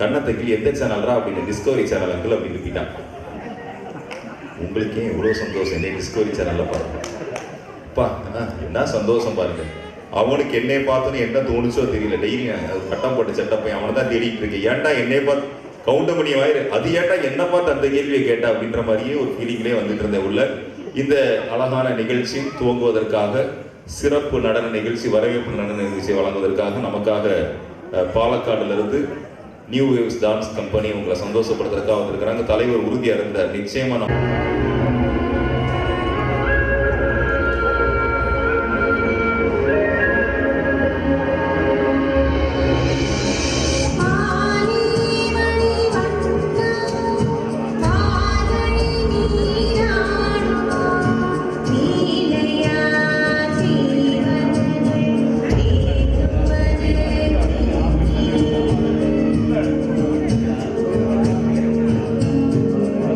கண்ணத்தைக்கு எந்த சேனல்ரா அப்படின்னு Discovery channel uncle அப்படின்னு போயிட்டான். உங்களுக்கே எவ்வளோ சந்தோஷம் என்னை டிஸ்கவரி சேனலில் பாருங்க. அப்பா என்ன சந்தோஷம் பாருங்க. அவனுக்கு என்னை பார்த்தோன்னு என்ன தோணுச்சோ தெரியல. டெய்லி கட்டம் போட்ட சட்டப்பை அவனை தான் தேடிட்டு இருக்கேன். ஏன்டா என்னை பார்த்து கவுண்டமணி வாயிரு அது ஏன்டா என்ன பார்த்து அந்த கேள்வியை கேட்டா அப்படின்ற மாதிரியே ஒரு ஃபீலிங்லேயே வந்துட்டு இருந்தேன் உள்ள. இந்த அழகான நிகழ்ச்சி துவங்குவதற்காக, சிறப்பு நடன நிகழ்ச்சி, வரவேற்பு நடன நிகழ்ச்சி வழங்குவதற்காக நமக்காக பாலக்காடுலேருந்து நியூ வேவ்ஸ் டான்ஸ் கம்பெனி உங்களை சந்தோஷப்படுத்துறதுக்காக வந்திருக்கிறாங்க. தலைவர் உறுதியாக இருந்தார். நிச்சயமா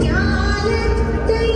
Yeah.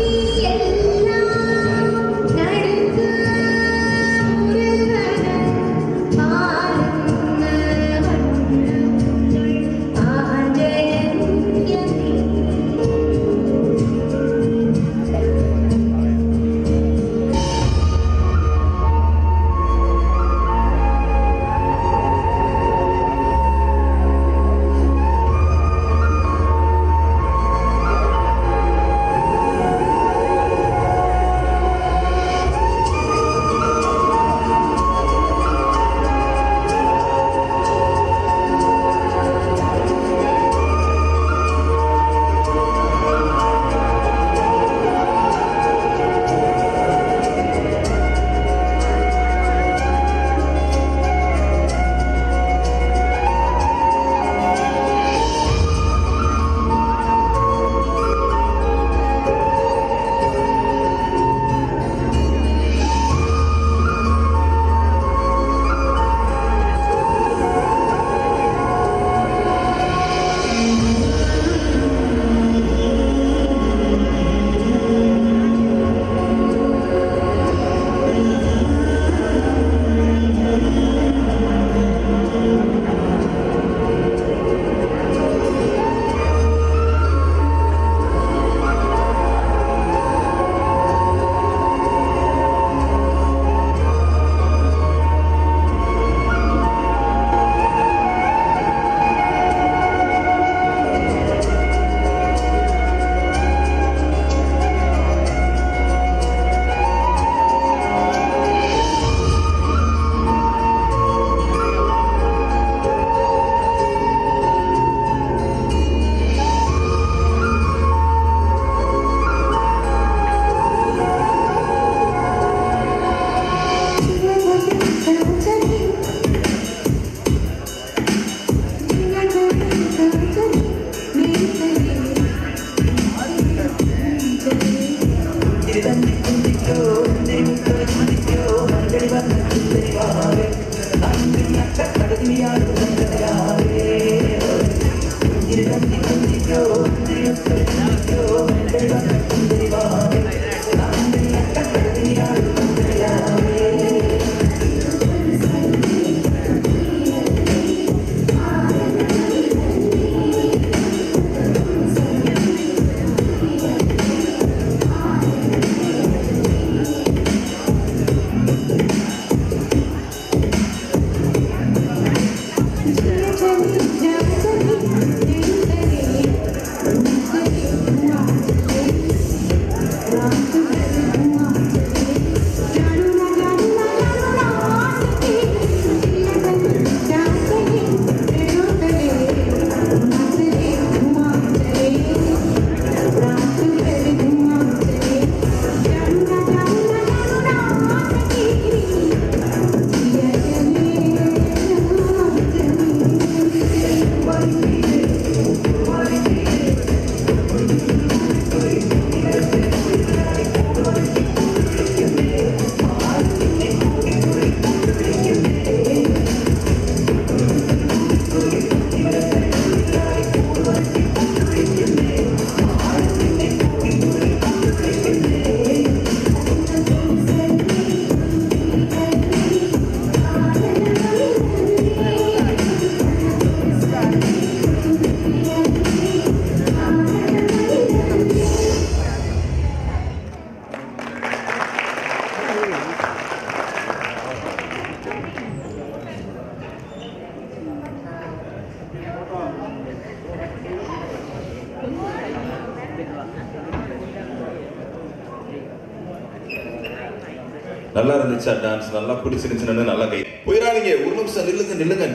நல்லா இருந்துச்சா டான்ஸ், நல்லா பிடிச்சிருந்துச்சுன்னு நல்லா கை போயிடாதீங்க, ஒரு நிமிஷம் நில்லுங்க நில்லுங்க.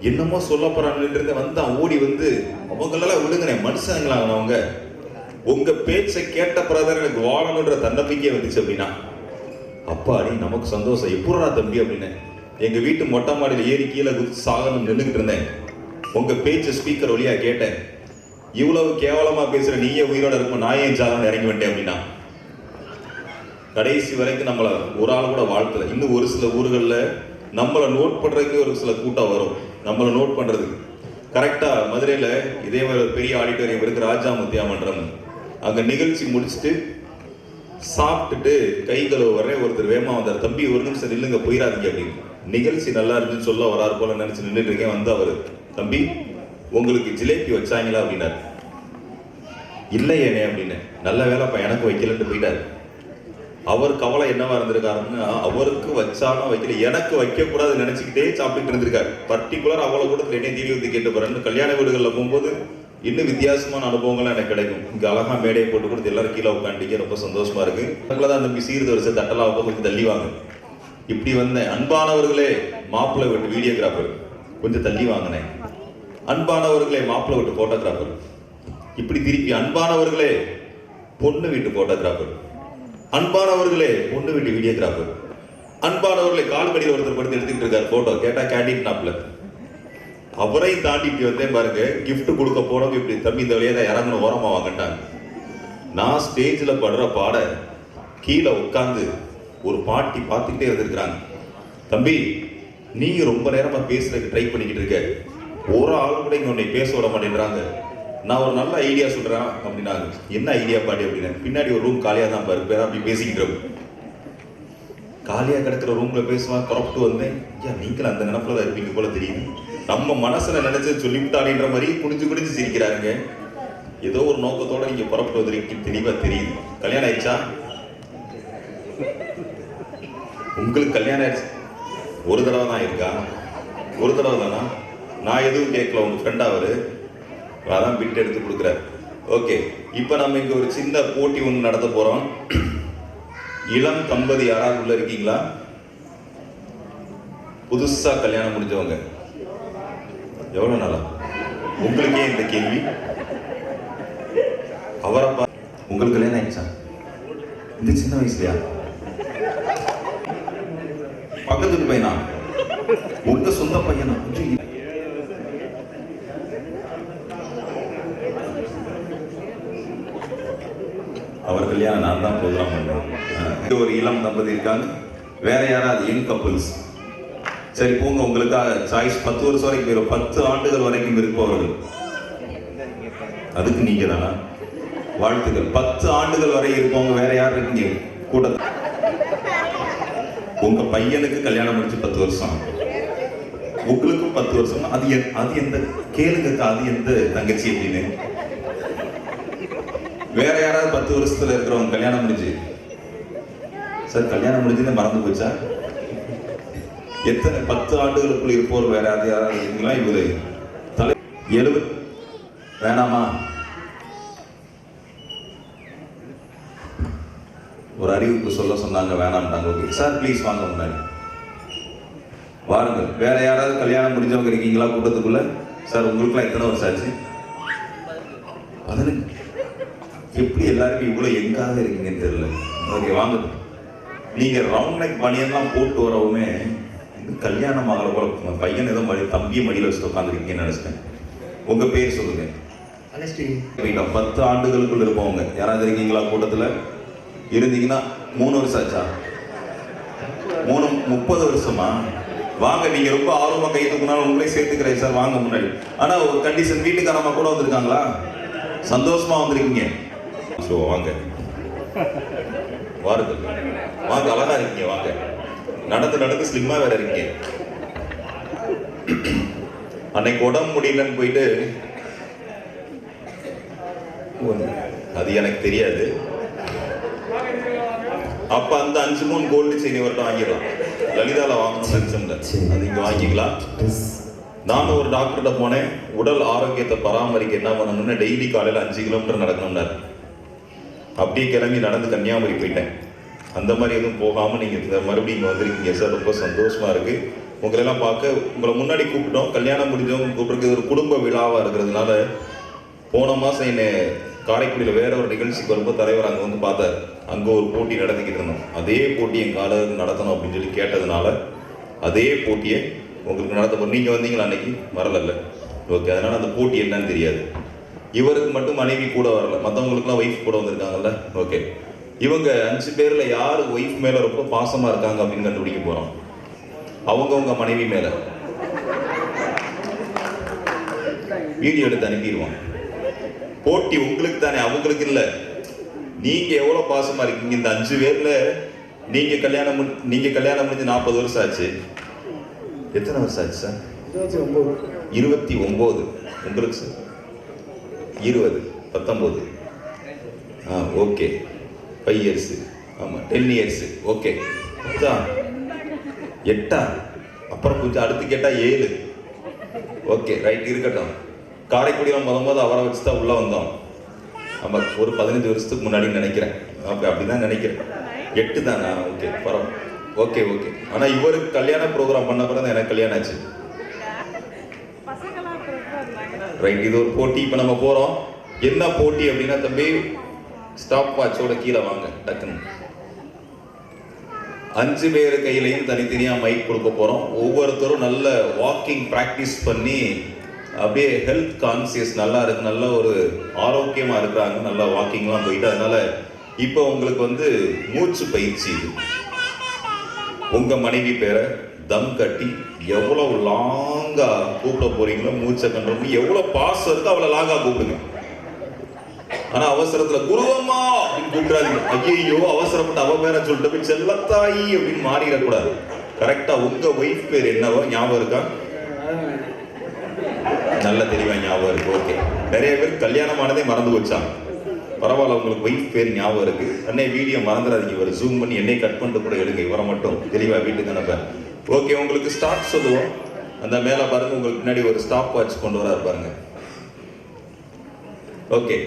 என்னமோ சொல்ல போறான்னு வந்தான் ஓடி வந்து அவங்களெல்லாம் விடுங்கண்ணே, மனுஷங்களா அவங்க. உங்க பேச்சை கேட்ட பிரதர் எனக்கு வாழணுன்ற தன்னம்பிக்கையே வந்துச்சு அப்படின்னா அப்பாடி நமக்கு சந்தோஷம். எப்படா தம்பி அப்படின்னு எங்க வீட்டு மொட்டை மாடியில் ஏறி கீழே குதிச்சு சாகணும் நின்றுகிட்டு இருந்தேன். உங்க பேச்சு ஸ்பீக்கர் வழியா கேட்டேன். இவ்வளவு கேவலமா பேசுற நீயே உயிரோட இருக்கும், நான் ஏன் சாகணும் இறங்கி வந்துட்டேன் அப்படின்னா கடைசி வரைக்கும் நம்மள ஒரு ஆள் கூட வாழ்த்துல. இன்னும் ஒரு சில ஊர்களில் நம்மளை நோட் பண்றதுக்கு ஒரு சில கூட்டம் வரும், நம்மளை நோட் பண்றதுக்கு. கரெக்டா மதுரையில இதே மாதிரி ஒரு பெரிய ஆடிட்டோரியம் இருக்கு, ராஜா முத்தியா மன்றம். அங்க நிகழ்ச்சி முடிச்சுட்டு சாப்பிட்டுட்டு கை கழுவ வர்றேன், ஒருத்தர் வேமா வந்தார். தம்பி ஒரு நிமிஷம் நில்லுங்க, போயிடாதீங்க அப்படின்னு. நிகழ்ச்சி நல்லா இருக்குன்னு சொல்ல வராரு போல நினைச்சு நின்றுட்டு இருக்கேன். வந்து அவரு, தம்பி உங்களுக்கு ஜிலேபி வச்சாங்களா அப்படின்னாரு. இல்லையேனே அப்படின்னு. நல்ல வேலைப்பா எனக்கு வைக்கலன்னு போயிட்டாரு. அவர் கவலை என்னவா இருந்திருக்காருன்னா, அவருக்கு வச்சாலும் வைக்கல, எனக்கு வைக்க கூடாதுன்னு நினைச்சுக்கிட்டே சாப்பிட்டு இருந்திருக்காரு. பர்டிகுலர் அவளை கூட என்னை தேடி வந்து கேட்டு போறேன்னு. கல்யாண வீடுகளில் போகும்போது இன்னும் வித்தியாசமான அனுபவங்கள்லாம் எனக்கு கிடைக்கும். இங்க அழகா மேடையை போட்டு கொடுத்து எல்லாரும் கீழே உட்காந்துக்க ரொம்ப சந்தோஷமா இருக்கு. தான் தம்பி சீர்து வருஷம் தட்டலாம் கொஞ்சம் தள்ளி வாங்க. இப்படி வந்தேன். அன்பானவர்களே மாப்பிள்ளை வீட்டு வீடியோகிராஃபர் கொஞ்சம் தள்ளி வாங்கினேன். அன்பானவர்களே மாப்பிள்ளை வீட்டு போட்டோகிராஃபர். இப்படி திருப்பி அன்பானவர்களே பொண்ணு வீட்டு போட்டோகிராஃபர், அன்பானவர்களே பொண்ணு வீட்டு வீடியோகிராஃபர், அன்பானவர்களே கால் கடியில் ஒருத்தர் படுத்து எடுத்துக்கிட்டு இருக்காரு போட்டோ. கேட்டா கேண்டிட் நாப்ல. அவரை தாண்டி இப்படி வந்தேன் பாருங்க. கிஃப்ட் கொடுக்க போனவங்க இப்படி தம்பி இந்த வழியா தான் இறங்கணும், ஓரமா வாங்கிட்டாங்க. நான் ஸ்டேஜ்ல படுற பாட கீழே உட்காந்து ஒரு பாட்டி பார்த்துக்கிட்டே இருந்திருக்கிறாங்க. தம்பி நீங்க ரொம்ப நேரமா பேசுறதுக்கு ட்ரை பண்ணிக்கிட்டு இருக்க, ஒரு ஆள் கூட இங்க உன்னை பேச விட மாட்டேன்றாங்க. நான் ஒரு நல்ல ஐடியா சொல்றேன் அப்படின்னாங்க. என்ன ஐடியா பாட்டி அப்படின்னு. பின்னாடி ஒரு ரூம் காலியா தான் பாரு, பேர் அப்படி பேசிக்கிட்டு இருக்கும். காலியா கிடக்கிற ரூம்ல பேசுவான். புறப்பட்டு வந்தேன். ஐயா நீங்களும் அந்த நினைப்புல தான் இருப்பீங்க போல தெரியுது. நம்ம மனசுல நினைச்சு சொல்லிவிட்டான்ற மாதிரி குடிஞ்சு குடிஞ்சு சிரிக்கிறாருங்க. ஏதோ ஒரு நோக்கத்தோட நீங்க புறப்பட்டு வந்திருக்கீங்க தெளிவா தெரியுது. கல்யாணம் ஆயிடுச்சா? உங்களுக்கு கல்யாணம் ஆயிடுச்சு? ஒரு தடவை தான் இருக்கா? ஒரு தடவை தானா? நான் எதுவும் கேட்கல. உங்க ஃப்ரெண்ட் அவரு அதான் பிட் எடுத்து கொடுக்குறாரு. ஓகே, இப்ப நம்ம இங்க ஒரு சின்ன போட்டி ஒன்று நடத்த போறோம். இளம் தம்பதி யாராவது உள்ள இருக்கீங்களா? புதுசா கல்யாணம் முடிஞ்சவங்க எவ்வளவு நாளா? உங்களுக்கே இந்த கேள்வி. அவரை உங்களுக்கு கல்யாணம் ஆயிடுச்சா? இந்த சின்ன வயசுலயா? பக்கத்துக்கு பையனா? உங்க சொந்த பையனா? அவர் கல்யாணம் நான் தான் ப்ரோக்ராம் பண்ணேன். ஒரு இளம் தம்பதி இருக்காங்க. வேற யாராவது யங் கப்புள்ஸ்? சரி போங்க, உங்களுக்காக சாய்ஸ் 10 வருஷம் வரைக்கும் போயிடும். 10 ஆண்டுகள் வரைக்கும் இருப்பவர்கள். அதுக்கு நீங்க தானா? வாழ்த்துக்கள். 10 ஆண்டுகள் வரை இருப்பவங்க வேற யார் இருக்கீங்க கூட்டத்தில்? உங்க பையனுக்கு கல்யாணம் முடிச்சு 10 வருஷம், உங்களுக்கும் 10 வருஷம். அது எந்த கேளுங்க, அது எந்த தங்கச்சி அப்படின்னு. வேற யாராவது 10 வருஷத்துல இருக்கிறவங்க கல்யாணம் முடிஞ்சு? சார் கல்யாணம் முடிஞ்சுன்னு மறந்து போச்சா? எத்தனை 10 ஆண்டுகளுக்குள் இருப்போர் வேற யாராவது இருக்கீங்களா? இவரு தலை 70 வேணாமா? ஒரு அறிவிப்பு சொல்ல சொன்னாங்க, வேணாம்ட்டாங்க. ஓகே சார் ப்ளீஸ் வாங்க முன்னாடி வாருங்கள். வேற யாராவது கல்யாணம் முடிஞ்சவங்க இருக்கீங்களா கூட்டத்துக்குள்ள? சார் உங்களுக்குலாம் எத்தனை வருஷம் ஆச்சு? 15. எப்படி எல்லாருக்கும் இவ்வளவு எங்காக இருக்கீங்கன்னு தெரியல. ஓகே வாங்க. நீங்க ரவுண்ட் நெக் பனியெல்லாம் போட்டு வரவுமே கல்யாணம் ஆகிற போல பையன் ஏதோ தம்பியை மடியில் வச்சுட்டு உட்காந்துருக்கீங்கன்னு நினைச்சிட்டேன். உங்க பேர் சொல்லுங்க. 10 ஆண்டுகளுக்குள்ள இருப்பவங்க யாராவது இருக்கீங்களா கூட்டத்துல? இருந்தீங்கன்னா 3 வருஷம் ஆச்சா? 30 வருஷமா? வாங்க, நீங்க ரொம்ப ஆர்வமா கை தூக்குனாலும் உங்களே சேர்த்துக்கிறேன் சார், வாங்க முன்னாடி. ஆனா ஒரு கண்டிஷன், வீட்டுக்காரமா கூட வந்திருக்காங்களா? சந்தோஷமா வந்திருக்கீங்க. வாங்க வாருங்கள், வாங்க, அழகா இருக்கீங்க, வாங்க. நடந்து நடந்து ஸ்லிம்மா வேற இருக்கீங்க. அன்னைக்கு உடம்பு முடியலன்னு போயிட்டு அது எனக்கு தெரியாது. அப்ப அந்த 5 பவுன் கோல்டு செயின் இவர்கிட்ட வாங்கிடலாம். லலிதால வாங்கணும்னு நினைச்சோம்ல, அது இங்க வாங்கிக்கலாம். நானும் ஒரு டாக்டர்கிட்ட போனேன். உடல் ஆரோக்கியத்தை பராமரிக்க என்ன பண்ணணும்னு டெய்லி காலையில் 5 கிலோமீட்டர் நடக்கணும்னாரு. அப்படியே கிளம்பி நடந்து கன்னியாகுமரி போயிட்டேன். அந்த மாதிரி எதுவும் போகாமல் நீங்கள் மறுபடியும் இங்கே வந்திருக்கீங்க சார், ரொம்ப சந்தோஷமா இருக்கு. உங்களெல்லாம் பார்க்க உங்களை முன்னாடி கூப்பிட்டோம். கல்யாணம் முடிஞ்சவங்க கூப்பிட்றது ஒரு குடும்ப விழாவாக இருக்கிறதுனால போன மாதம் என்னை காரைக்குடியில் வேற ஒரு நிகழ்ச்சிக்கு வரும்போது தலைவர் அங்கே வந்து பார்த்தார். அங்கே ஒரு போட்டி நடத்திக்கிட்டு இருந்தோம். அதே போட்டி என் காலருக்கு நடத்தணும் அப்படின்னு சொல்லி கேட்டதுனால அதே போட்டியை உங்களுக்கு நடத்த நீங்கள் வந்தீங்களா அன்னைக்கு? வரல. ஓகே, அதனால் அந்த போட்டி என்னன்னு தெரியாது. இவருக்கு மட்டும் மனைவி கூட வரல, மற்றவங்களுக்குலாம் ஒய்ஃப் கூட வந்திருக்காங்கல்ல. ஓகே, இவங்க 5 பேர்ல யார் ஒய்ஃப் மேலே ரொம்ப பாசமாக இருக்காங்க அப்படின்னு கண்டுபிடிக்க போகிறோம். அவங்கவுங்க மனைவி மேலே வீடியோ எடுத்து அனுப்பிடுவான். போட்டி உங்களுக்கு தானே, அவங்களுக்கு இல்லை. நீங்க எவ்வளவு பாசமா இருக்கீங்க இந்த 5 பேர்ல. நீங்க கல்யாணம் முடிஞ்சு 40 வருஷம் ஆச்சு. எத்தனை வருஷம் ஆச்சு சார்? 29. உங்களுக்கு சார் 20, 19. Okay, 5 years. ஆமா, 10 இயர்ஸ். ஓகே, 8. அப்புறம் கொஞ்சம் அடுத்து கேட்டா 7. ஓகே, ரைட், இருக்கட்டும். காரைக்குடியில் முதல் அவரை வச்சு தான் உள்ள வந்தோம். நம்ம ஒரு 15 வருஷத்துக்கு முன்னாடி நினைக்கிறேன். அப்படிதான் நினைக்கிறேன். 8 தானே? ஓகே, பரவாயில்ல. ஓகே. ஆனா இவருக்கு கல்யாண ப்ரோக்ராம் பண்ண பிறகு எனக்கு கல்யாணம் ஆச்சு. ரைட், இது ஒரு போட்டி. இப்ப நம்ம போறோம். என்ன போட்டி அப்படின்னா, தம்பி ஸ்டாப் வாட்சோட கீழே வாங்க டக்குன்னு. 5 பேர் கையிலையும் தனித்தனியா மைக் கொடுக்க போறோம். ஒவ்வொருத்தரும் நல்ல வாக்கிங் பிராக்டிஸ் பண்ணி அப்படியே ஹெல்த் கான்சியஸ் நல்லா இருக்கு, நல்ல ஒரு ஆரோக்கியமா இருக்கிறாங்க, நல்லா வாக்கிங்லாம் போயிட்டு. அதனால இப்போ உங்களுக்கு வந்து மூச்சு பயிற்சி. உங்க மனைவி பேரை தம் கட்டி எவ்வளவு லாங்கா கூப்பிட போறீங்களோ, மூச்சை கண்ட்ரோல் பண்ணி எவ்வளவு பாசம் இருக்கு அவ்வளவு லாங்கா கூப்பிடுங்க. ஆனா அவசரத்துல குருவம்மா அப்படின்னு கூப்பிடாதீங்க. ஐயோ, அவசரப்பட்டு அவ பேரை சொல்லிட்டு போய் செல்லத்தாயி அப்படின்னு மாறிடக்கூடாது. கரெக்டா உங்க ஒய்ஃப் பேர் என்னவோ ஞாபகம் இருக்கா? நல்ல தெளிவா ஞாபகம் இருக்கு. ஓகே, நிறைய பேர் கல்யாணமானதே மறந்து வச்சாங்க. பரவாயில்ல, உங்களுக்கு ஒய்ஃப் பேர் ஞாபகம் இருக்கு. அன்னை வீடியோ மறந்துடாதீங்க. இவர் ஜூம் பண்ணி என்னை கட் பண்ணிட்டு கூட எடுங்க. இவரை மட்டும் தெளிவா வீட்டுக்கு அனுப்பேன். ஓகே, உங்களுக்கு ஸ்டார்ட் சொல்லுவோம். அந்த மேல பாருங்க, உங்களுக்கு பின்னாடி ஒரு ஸ்டாப் வாட்ச் கொண்டு வர பாருங்க. ஓகே,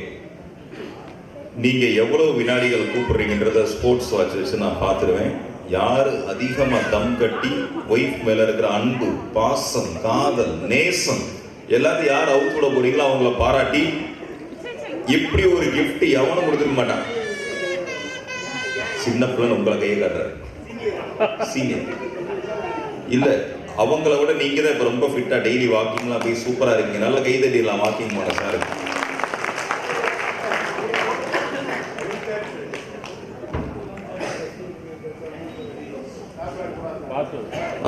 நீங்க எவ்வளவு வினாடிகள் கூப்பிடுறீங்கன்றத ஸ்போர்ட்ஸ் வாட்ச் வச்சு நான் பார்த்துருவேன். யார் அதிகமா தம் கட்டி ஒய்ஃப் மேல இருக்கிற அன்பு, பாசம், காதல், நேசம் எல்லாத்தையும் யார் அவுத்து விட போறீங்களோ அவங்கள பாராட்டி இப்படி ஒரு கிஃப்ட் எவனும் கொடுத்துக்க மாட்டான். சின்ன பிள்ளை உங்களை கையை காட்டுறாரு. சீனியர் இல்ல, அவங்கள விட நீங்க தான் இப்ப ரொம்ப ஃபிட்டா டெய்லி வாக்கிங்லாம் போய் சூப்பரா இருக்கீங்க. நல்ல கை தட்டிடலாம் வாக்கிங் போன சார்.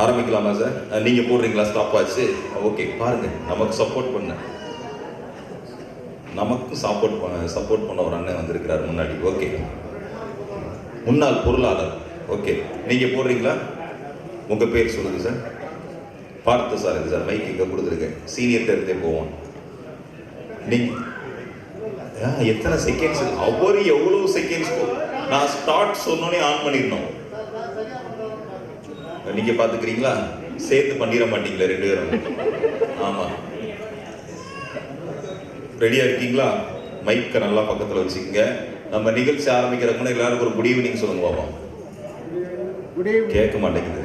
ஆரம்பிக்கலாமா சார்? நீங்க போடுறீங்களா ஸ்டாப் வாட்ச்? ஓகே, பாருங்க, நமக்கு சப்போர்ட் பண்ண ஒரு அண்ணன் வந்திருக்கிறார் முன்னாடி. ஓகே, முன்னாள் பொருளாளர். ஓகே, நீங்க போடுறீங்களா? உங்க பேர் சொல்லுங்க சார். பார்த்த சார். இது சார் மைக் இங்க கொடுத்துருக்கேன். சீனியர் இருந்தே போவோம். நீங்க எத்தனை செகண்ட்ஸ்? அவரு எவ்வளவு செகண்ட்ஸ்? நான் ஸ்டார்ட் சொன்னோன்னே ஆன் பண்ணிடணும். நீங்க பாத்துக்கிறீங்களா? சேர்த்து பண்ணிட மாட்டீங்களா 2 பேரும்? ஆமா, ரெடியா இருக்கீங்களா? மைக்க நல்லா பக்கத்துல வச்சுக்கோங்க. நம்ம நிகழ்ச்சி ஆரம்பிக்கிறதுக்கு முன்னாடி எல்லாருக்கும் ஒரு குட் ஈவினிங் சொல்லுங்க பாப்போம். கேட்க மாட்டேங்குது.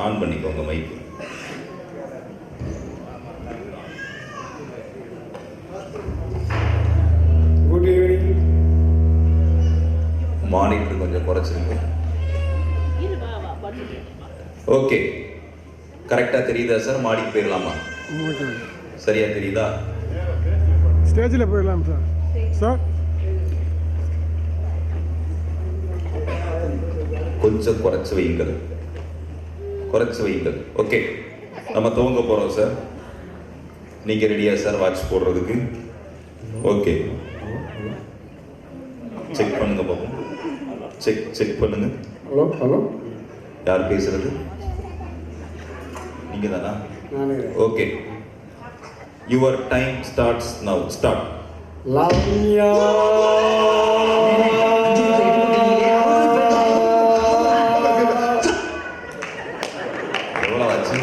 ஆன் பண்ணிக்கோங்க மைக். Good evening. மானிட்டர் கொஞ்சம் குறைச்சிருங்க. ஓகே, கரெக்டா தெரியுதா சார்? மாடிக்கு போயிடலாமா? சரியா தெரியுதா? ஸ்டேஜில் போயிடலாம் சார். சார் கொஞ்சம் குறைச்சு வையுங்கள். ஓகே, நம்ம துவங்க போறோம் சார். நீங்க ரெடியா சார் வாட்ச் போடுறதுக்கு? ஓகே, செக் பண்ணுங்க பாப்போம். செக் பண்ணுங்க. ஹலோ, யார் பேசுறது? நீங்க தானா? Okay, your time starts now. Start. லவ்யா எவ்வளவு ஆச்சு?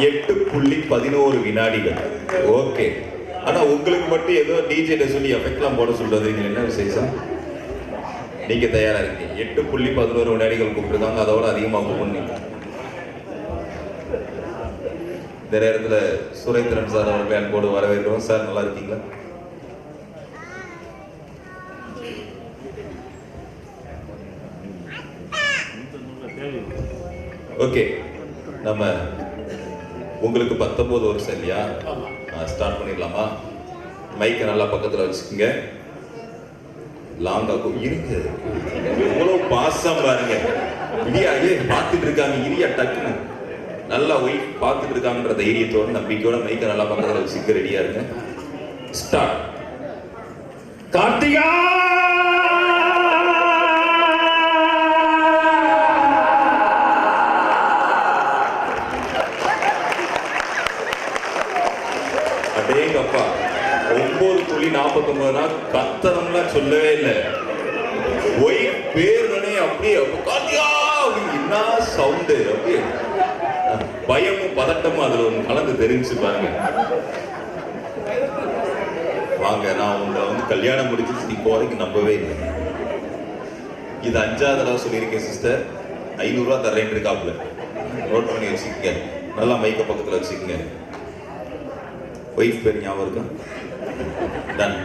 8.11 வினாடிகள். ஓகே, ஆனா உங்களுக்கு மட்டும் ஏதோ டிஜே சொல்லி எஃபெக்ட்லாம் போட சொல்றது என்ன விசேஷம்? நீங்க தயாரா இருக்கீங்க? 8.11 வினாடிகள் கூப்பிட்டுருக்காங்க, அதோட அதிகமாக கூப்பிடுங்க. இந்த நேரத்தில் சுரேந்திரன் சார் அவர்களை அன்போடு வரவேற்கிறோம். சார் நல்லா இருக்கீங்களா? ஓகே, நம்ம உங்களுக்கு 19 வருஷம் இல்லையா? ஸ்டார்ட் பண்ணிடலாமா? மைக்கை நல்லா பக்கத்தில் வச்சுக்கோங்க. லாங்கா இருங்க, எவ்வளவு பாசம் பாருங்க. இடியா பார்த்துட்டு இருக்காங்க, இரியா டக்குன்னு நல்லா ஒய்ஃப் பார்த்துட்டு இருக்காங்கன்ற தைரியத்தோட நம்பிக்கையோட மைக்கை நல்லா பக்கத்தில் வச்சுக்க ரெடியா இருங்க. ஸ்டார்ட். கார்த்திகா அடேங்கப்பா, 9.49 கத்தனம்லாம் சொல்லவே இல்லை. ஒய்ஃப் பேர் அப்படியே கார்த்திகா என்ன சவுண்டு, அப்படியே பயமும் பதட்டமும் அதுல ஒன்று கலந்து தெரிஞ்சு பாருங்க. வாங்க, நான் உங்களை கல்யாணம் முடிச்சு இப்போ வரைக்கும் நம்பவே இல்லை. இது 5வது தடவை சொல்லியிருக்கேன் சிஸ்டர். 500 ரூபா தரேன் இருக்காப்புல, நோட் பண்ணி வச்சுக்கோங்க. நல்லா மைக்க பக்கத்தில் வச்சுக்கோங்க. ஒய்ஃப் பேர் ஞாபகம் இருக்கா? டன்.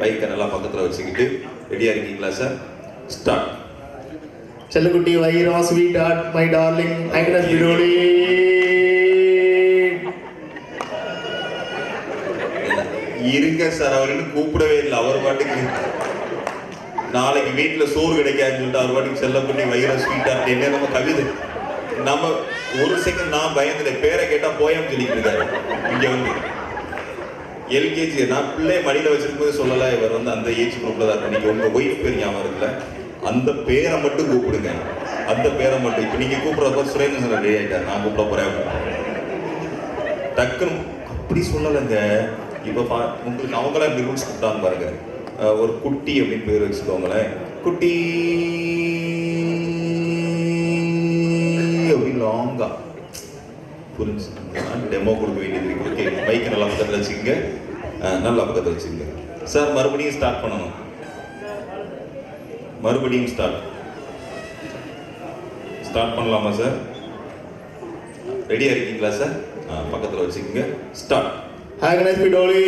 மைக்கை நல்லா பக்கத்தில் வச்சுக்கிட்டு ரெடியா இருக்கீங்களா சார்? ஸ்டார்ட். செல்லக்குட்டி வைரா ஸ்வீட் ஹார்ட் மை டார்லிங் ஐகனஸ் விடோலி. இருங்க சார், அவர் இன்னும் கூப்பிடவே இல்லை. அவர் பாட்டுக்கு நாளைக்கு வீட்டில் சோறு கிடைக்காதுன்னு சொல்லிட்டு அவர் பாட்டுக்கு செல்லக்குட்டி வைரா ஸ்வீட் ஹார்ட் என்ன நம்ம கவிதை. நம்ம ஒரு செகண்ட் நான் பயந்துட்டேன். பேரை கேட்டா போயம் சொல்லிட்டு இருக்காரு. இங்க எல்கேஜி நான் பிள்ளைய மடியில வச்சிருக்கும் போது சொல்லலாம், இவர் அந்த ஏஜ் குரூப்ல தான். நீங்க உங்க ஒய்ஃப் பேர் ஞாபகம் இருக்குல்ல, அந்த பேரை மட்டும் கூப்பிடுங்க. அந்த பேரை மட்டும். இப்ப நீங்க கூப்பிடுறப்ப சுரேந்திரன் ரெடி ஆயிட்டார், நான் கூப்பிட போறேன். டக்குன்னு அப்படி சொல்லலைங்க. இப்ப உங்களுக்கு அவங்களா இப்படி ரூல்ஸ் கூப்பிட்டாங்க பாருங்க. ஒரு குட்டி அப்படின்னு பேர் வச்சுக்கோங்களேன். குட்டி அப்படின்னு லாங்கா புரிஞ்சு டெமோ கொடுக்க வேண்டியது இருக்கு. ஓகே, மைக்கை நல்லா பக்கத்தில் வச்சுக்கோங்க. நல்லா பக்கத்தில் வச்சுக்கோங்க சார். மறுபடியும் ஸ்டார்ட் பண்ணணும். மறுபடியும் ஸ்டார்ட் பண்ணலாமா சார்? ரெடியா இருக்கீங்களா சார்? பக்கத்தில் வச்சுக்கோங்க. ஸ்டார்ட். ஐகனஸ் விடோலி.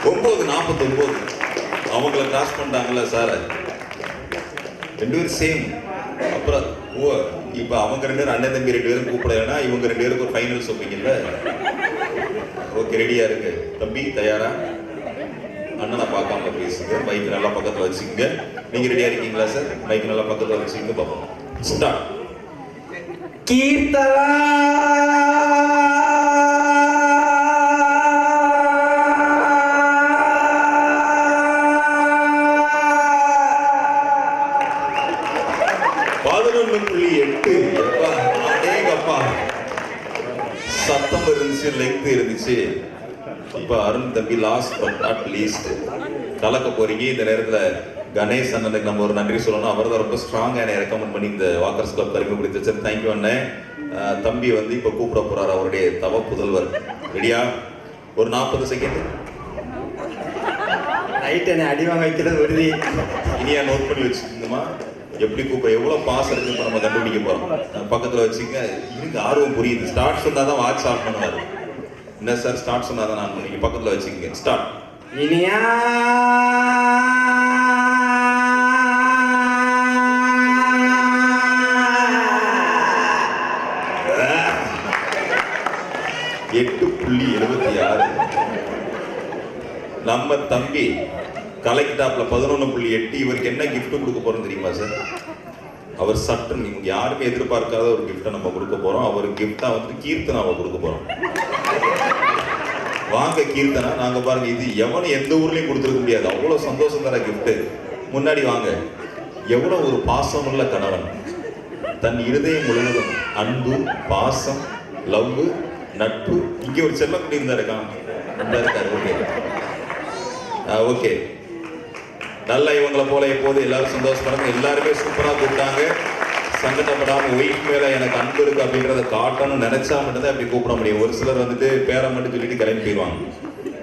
9:49 அவங்கள கிராஸ் பண்ணிட்டாங்கல்ல சார். 2 பேரும் சேம். அப்புறம் இப்ப அவங்க 2 பேரும் அண்ணன் தம்பி 2 பேரும் கூப்பிடலன்னா இவங்க 2 பேருக்கு ஒரு ஃபைனல் சொல்றீங்கல்ல. ஓகே, ரெடியா இருக்கு தம்பி? தயாரா? அண்ணனை பார்க்காம பேசுங்க. மைக் நல்லா பக்கத்துல வச்சுக்கோங்க. நீங்க ரெடியா இருக்கீங்களா சார்? மைக் நல்லா பக்கத்துல வச்சுக்கோங்க. பாப்போம். ஸ்டார்ட். கீர்த்தனா சத்தம் இருந்துச்சு, லெங்க் இருந்துச்சு. இப்ப அருண் தம்பி லாஸ்ட் பட் நாட் லீஸ்ட் கலக்க போறீங்க. இந்த நேரத்துல கணேஷ் அண்ணனுக்கு நம்ம ஒரு நன்றி சொல்லணும். அவர் தான் ரொம்ப ஸ்ட்ராங்கா என்னை ரெக்கமெண்ட் பண்ணி இந்த வாக்கர்ஸ் கிளப் அறிமுகப்படுத்தி வச்சு. தேங்க்யூ அண்ணன். தம்பி இப்ப கூப்பிட போறாரு அவருடைய தவ புதல்வர். ரெடியா? ஒரு 40 செகண்ட். நைட் என்ன அடி வாங்க வைக்கிறது உறுதி. இனியா நோட் பண்ணி வச்சுக்கோங்கம்மா. எப்படி கூப்பிட எவ்வளவு பாஸ் இருக்கு நம்ம கண்டுபிடிக்க போறோம். பக்கத்துல வச்சுங்க. இதுக்கு ஆர்வம் புரியுது. ஸ்டார்ட் சொன்னாதான் வாட்ச் ஆன் பண்ணுவாரு. என்ன சார்? ஸ்டார்ட் சொன்னாதான் நான் நீங்க பக்கத்துல வச்சுக்கோங்க. ஸ்டார்ட். இனியா 8.76. நம்ம தம்பி கலெக்டாப்ல 11.8. இவருக்கு என்ன கிஃப்ட் கொடுக்க போறோம் தெரியுமா சார்? அவர் சட்டு நீங்க யாருமே எதிர்பார்க்காத ஒரு கிஃப்ட்டை நம்ம கொடுக்க போறோம். அவர் கிஃப்டா கீர்த்தனாவை கொடுக்க போறோம். வாங்க கீர்த்தனா. நாங்க பாருங்க இது எவனும் எந்த ஊர்லயும் கொடுத்துருக்க முடியாது, அவ்வளவு சந்தோஷம் தர gift. முன்னாடி வாங்க. எவ்வளவு ஒரு பாசமுள்ள கணவன், தன் இருதயம் முழுவதும் அன்பு, பாசம், லவ், நட்பு. இங்கே ஒரு செல்லக்குடி இருந்தாருக்கா, இருக்காரு. ஓகே ஓகே, நல்லா இவங்களை போல எப்போது எல்லாரும் சந்தோஷப்படுறாங்க. எல்லாருமே சூப்பரா கூப்பிட்டாங்க. சங்கடப்படாம ஒய்ஃப் மேல எனக்கு அன்பு இருக்கு அப்படின்றத காட்டணும்னு நினைச்சா மட்டும்தான் அப்படி கூப்பிட முடியும். ஒரு சிலர் வந்துட்டு பேரை மட்டும் சொல்லிட்டு கிளம்பி போயிடுவாங்க.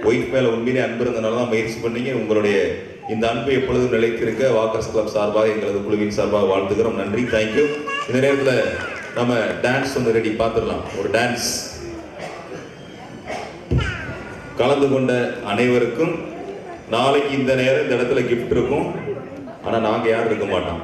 ஒய்ஃப் மேல உண்மையிலே அன்பு இருந்தனால தான் முயற்சி பண்ணீங்க. உங்களுடைய இந்த அன்பு எப்பொழுதும் நிலைத்திருக்க வாக்கர்ஸ் கிளப் சார்பாக, எங்களது குழுவின் சார்பாக வாழ்த்துக்கிறோம். நன்றி, தேங்க்யூ. இந்த நேரத்தில் நம்ம டான்ஸ் வந்து ரெடி பார்த்துடலாம். ஒரு டான்ஸ். கலந்து கொண்ட அனைவருக்கும் நாளைக்கு இந்த நேரம் இந்த இடத்துல கிஃப்ட் இருக்கும். ஆனால் நாங்கள் யாரும் இருக்க மாட்டோம்.